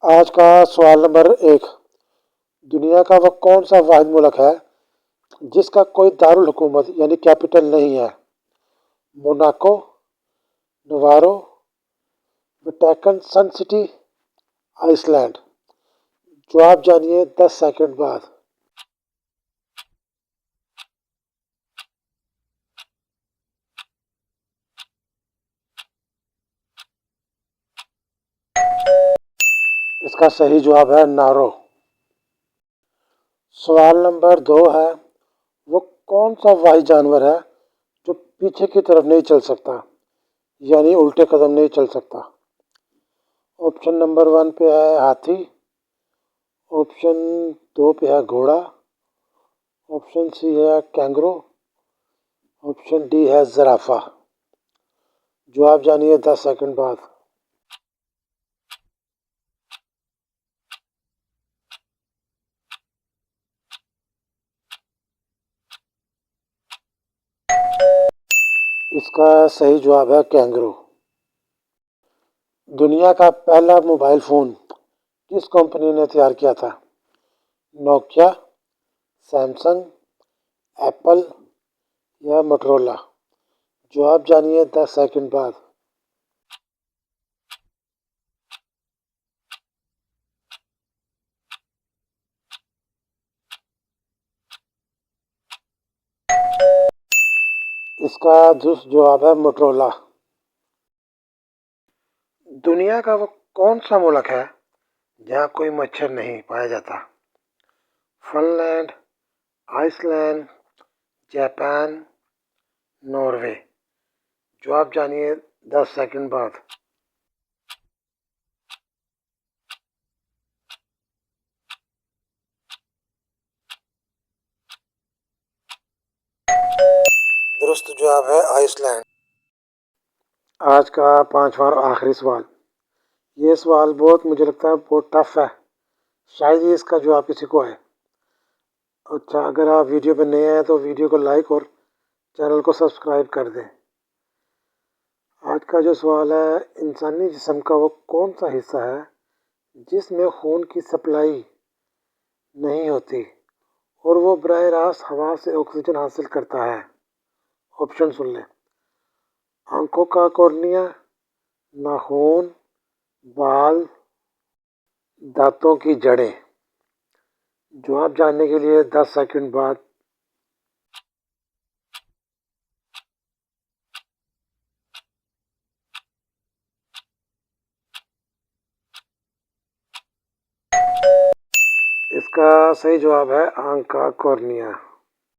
आज का सवाल नंबर 1। दुनिया का वह कौन सा वाहिद मुल्क है जिसका कोई दारुल हुकूमत यानी कैपिटल नहीं है? Monaco, Nauru, Vatican City, Iceland. जवाब जानिए 10 सेकंड बाद। इसका सही जवाब है नारो। सवाल नंबर 2 है, वो कौन सा वाहिद जानवर है जो पीछे की तरफ नहीं चल सकता यानी उल्टे कदम नहीं चल सकता? ऑप्शन नंबर 1 पे है हाथी, ऑप्शन 2 पे है घोड़ा, ऑप्शन सी है कैंगरू, ऑप्शन डी है ज़राफ़ा। जवाब जानिए 10 सेकंड बाद। इसका सही जवाब है कैंगरू। दुनिया का पहला मोबाइल फ़ोन किस कंपनी ने तैयार किया था? नोकिया, सैमसंग, एप्पल या मोटरोला? जवाब जानिए 10 सेकंड बाद। इसका दुरुस्त जवाब है मोटरोला। दुनिया का वो कौन सा मुल्क है जहाँ कोई मच्छर नहीं पाया जाता? Finland, Iceland, Japan, Norway. जवाब जानिए 10 सेकंड बाद। दुरुस्त जवाब है आइसलैंड। आज का 5वां और आखिरी सवाल। ये सवाल मुझे लगता है बहुत टफ है, शायद ही इसका जवाब किसी को है। अच्छा, अगर आप वीडियो पे नए हैं तो वीडियो को लाइक और चैनल को सब्सक्राइब कर दें। आज का जो सवाल है, इंसानी जिस्म का वो कौन सा हिस्सा है जिसमें खून की सप्लाई नहीं होती और वो बराह रास्त हवा से ऑक्सीजन हासिल करता है? ऑप्शन सुन लें। आंखों का कॉर्निया, नाखून, बाल, दांतों की जड़ें। जवाब जानने के लिए 10 सेकंड बाद। इसका सही जवाब है आंख का कॉर्निया।